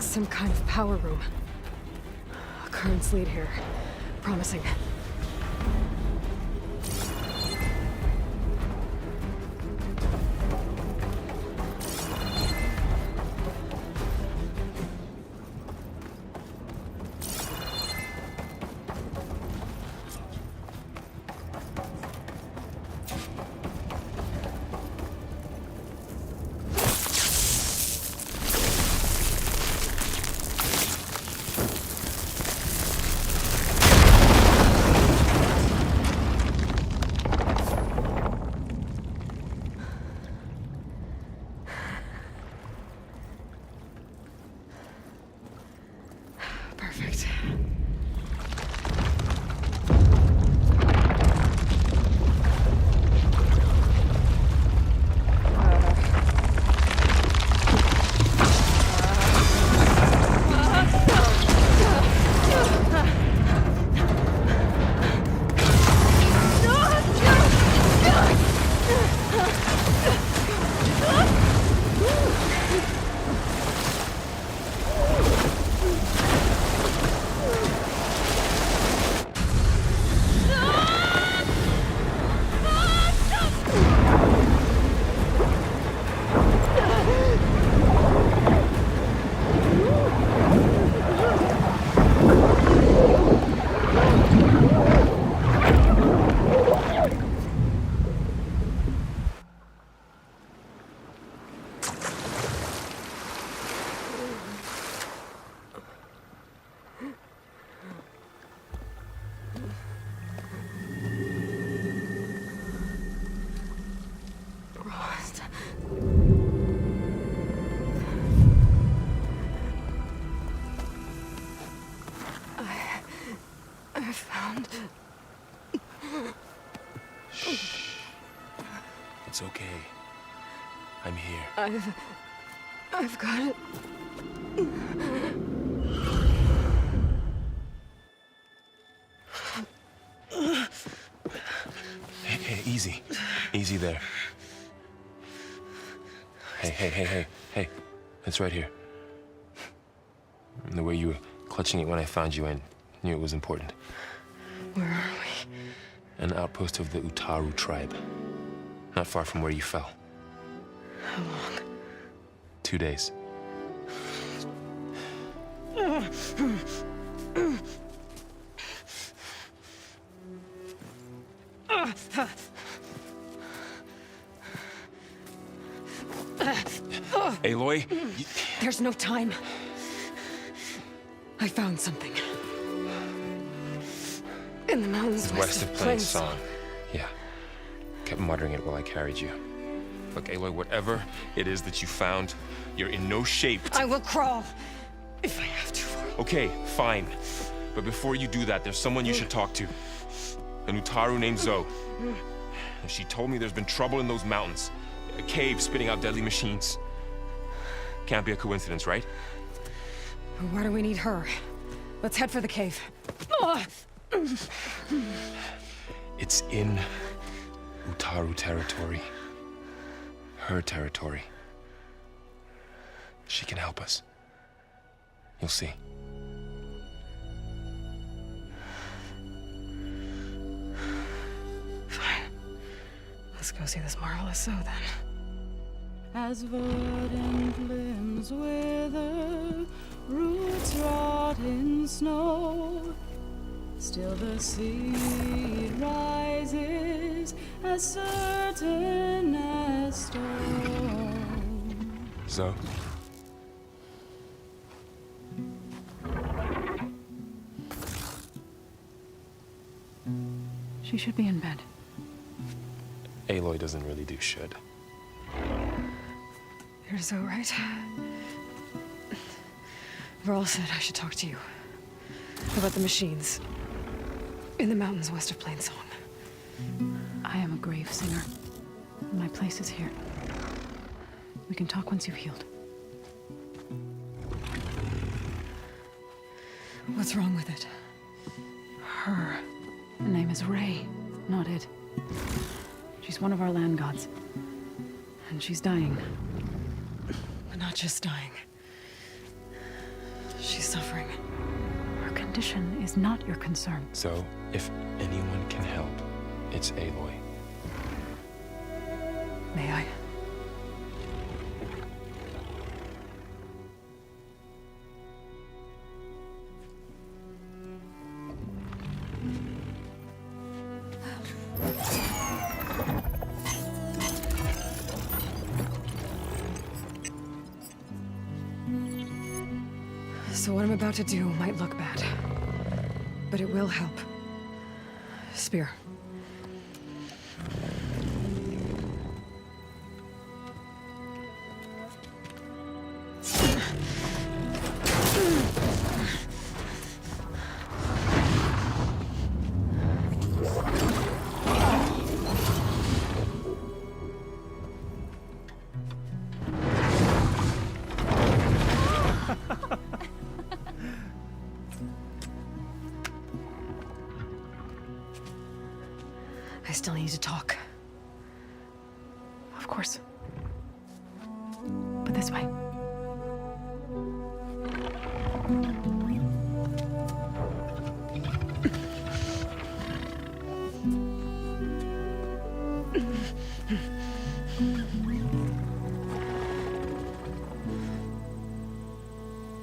Speaker 1: Some kind of power room. A currents lead here. Promising. Perfect. I found...
Speaker 11: Shh. It's okay. I'm here.
Speaker 1: I've got it.
Speaker 11: Hey, easy. Easy there. Hey. It's right here. The way you were clutching it when I found you, I knew it was important.
Speaker 1: Where are we?
Speaker 11: An outpost of the Utaru tribe. Not far from where you fell.
Speaker 1: How long?
Speaker 11: 2 days. Aloy,
Speaker 1: There's no time. I found something. In the mountains
Speaker 11: west of Plains Song. Yeah. Kept muttering it while I carried you. Look, Aloy, whatever it is that you found, you're in no shape to...
Speaker 1: I will crawl, if I have to.
Speaker 11: Okay, fine. But before you do that, there's someone you should talk to. An Utaru named Zoe. And she told me there's been trouble in those mountains. A cave spitting out deadly machines. Can't be a coincidence, right?
Speaker 1: Why do we need her? Let's head for the cave.
Speaker 11: It's in Utaru territory. Her territory. She can help us. You'll see.
Speaker 1: Fine. Let's go see this marvelous Zoe then.
Speaker 12: As verdant limbs wither, roots rot in snow, still the seed rises as certain as stone.
Speaker 11: Zoe?
Speaker 12: She should be in bed.
Speaker 11: Aloy doesn't really do should.
Speaker 1: You're Zoe, right? Varl said I should talk to you. About the machines. In the mountains west of Plains Song.
Speaker 12: I am a grave singer. My place is here. We can talk once you've healed.
Speaker 1: What's wrong with it?
Speaker 12: Her name is Ray, not it. She's one of our land gods. And she's dying.
Speaker 1: But not just dying. She's suffering.
Speaker 12: Her condition is not your concern.
Speaker 11: So, if anyone can help, it's Aloy.
Speaker 1: May I? So what I'm about to do might look bad, but it will help. Spear. I still need to talk.
Speaker 12: Of course. But this way.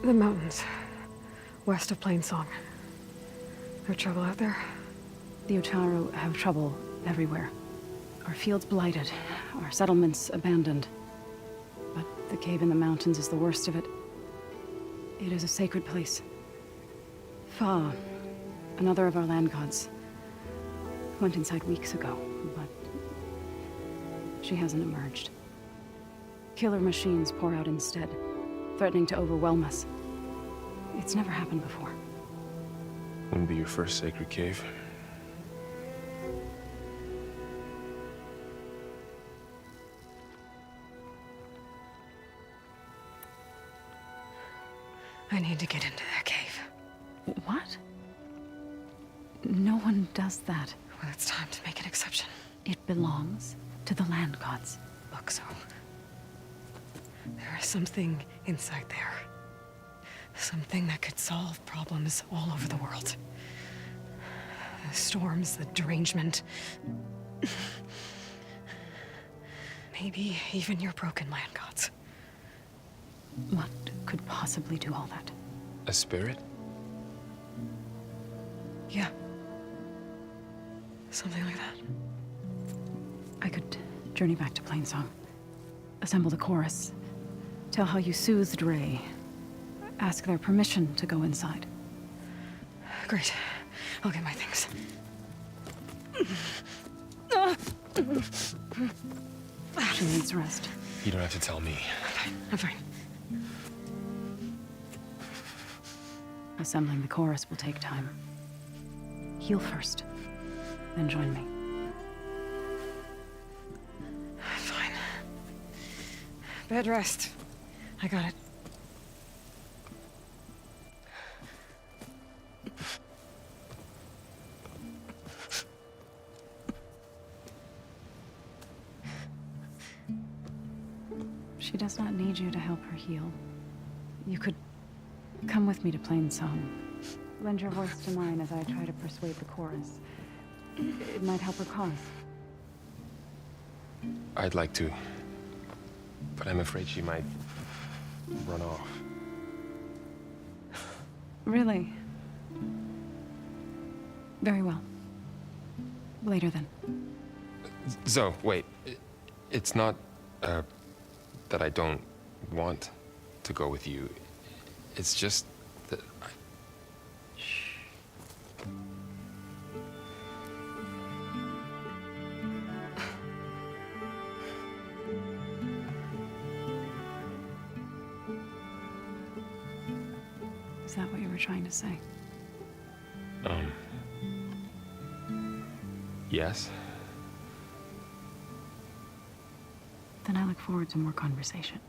Speaker 1: The mountains, west of Plainsong. There trouble out there?
Speaker 12: The Utaru have trouble everywhere. Our fields blighted, our settlements abandoned. But the cave in the mountains is the worst of it. It is a sacred place. Fa, another of our land gods, went inside weeks ago, but she hasn't emerged. Killer machines pour out instead, threatening to overwhelm us. It's never happened before.
Speaker 11: Wouldn't be your first sacred cave.
Speaker 1: I need to get into that cave.
Speaker 12: What? No one does that.
Speaker 1: Well, it's time to make an exception.
Speaker 12: It belongs to the land gods.
Speaker 1: Look, so... there is something inside there. Something that could solve problems all over the world. The storms, the derangement. Maybe even your broken land gods.
Speaker 12: What could possibly do all that?
Speaker 11: A spirit?
Speaker 1: Yeah. Something like that.
Speaker 12: I could journey back to Plainsong, assemble the chorus, tell how you soothed Ray, ask their permission to go inside.
Speaker 1: Great. I'll get my things.
Speaker 12: She needs rest.
Speaker 11: You don't have to tell me.
Speaker 1: I'm fine.
Speaker 12: Assembling the chorus will take time. Heal first, then join me.
Speaker 1: Fine. Bed rest. I got it.
Speaker 12: She does not need you to help her heal. You could come with me to Plainsong. Lend your voice to mine as I try to persuade the chorus. It might help her cause.
Speaker 11: I'd like to, but I'm afraid she might run off.
Speaker 12: Really? Very well. Later then.
Speaker 11: Zoe, wait. It's not, that I don't want to go with you. It's just that I...
Speaker 12: Shh. Is that what you were trying to say?
Speaker 11: Yes?
Speaker 12: Then I look forward to more conversation.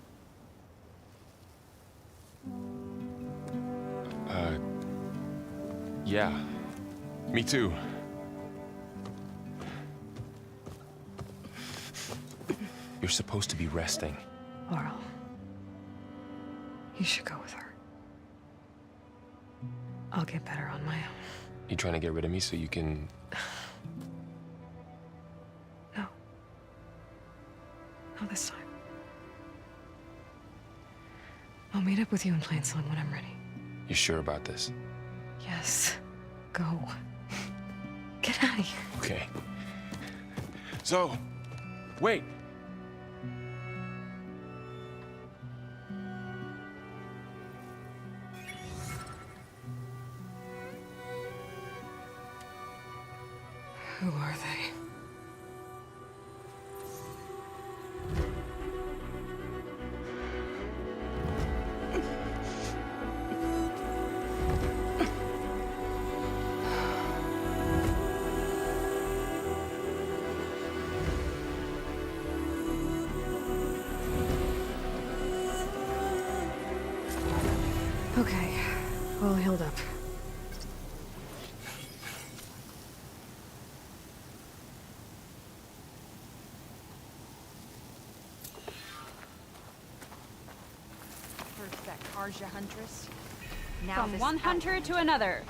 Speaker 11: Yeah. Me too. You're supposed to be resting.
Speaker 1: Laurel. You should go with her. I'll get better on my own.
Speaker 11: You trying to get rid of me so you can...
Speaker 1: No. Not this time. I'll meet up with you in Plain Song when I'm ready.
Speaker 11: You sure about this?
Speaker 1: Yes. Go. Get out of here.
Speaker 11: Okay. Zoe! Wait!
Speaker 1: Who are they? Okay, all healed up.
Speaker 13: First that Karja huntress. Now
Speaker 12: From
Speaker 13: this
Speaker 12: one hunter to another.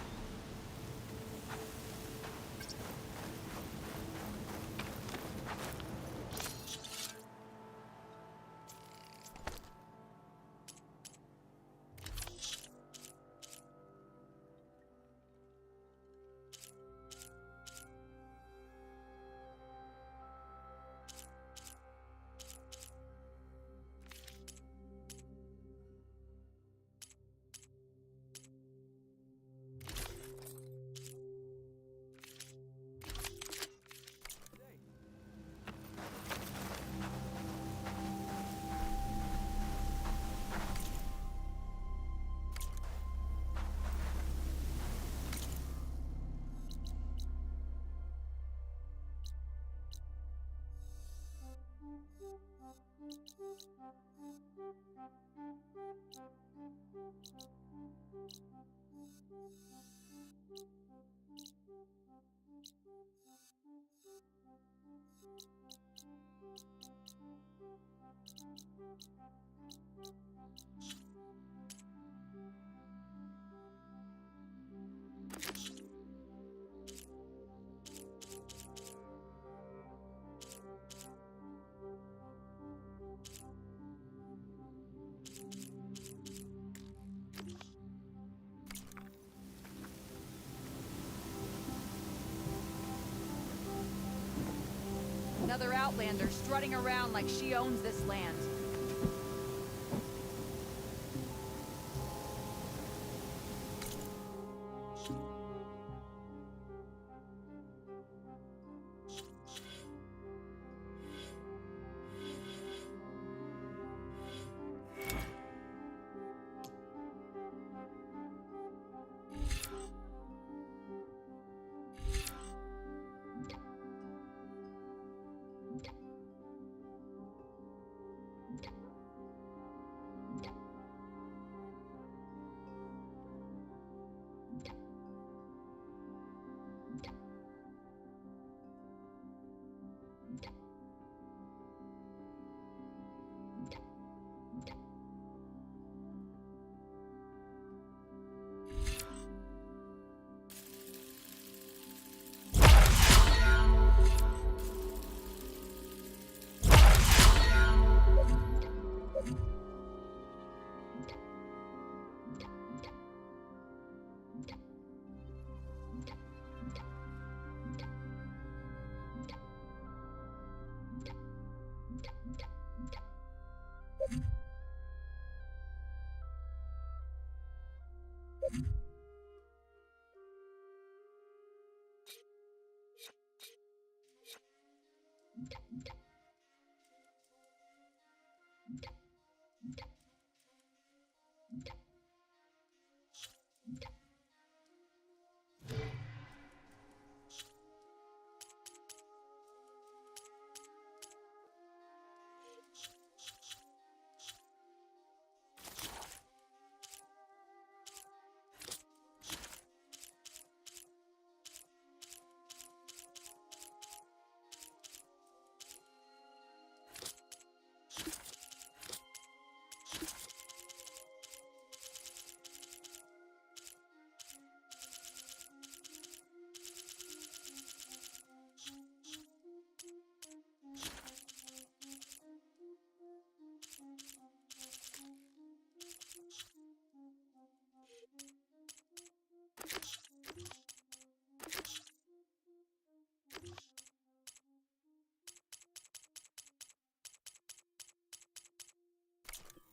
Speaker 13: Another outlander strutting around like she owns this land.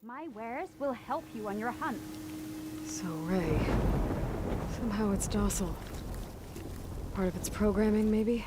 Speaker 14: My wares will help you on your hunt.
Speaker 1: So Ray, somehow it's docile. Part of its programming, maybe?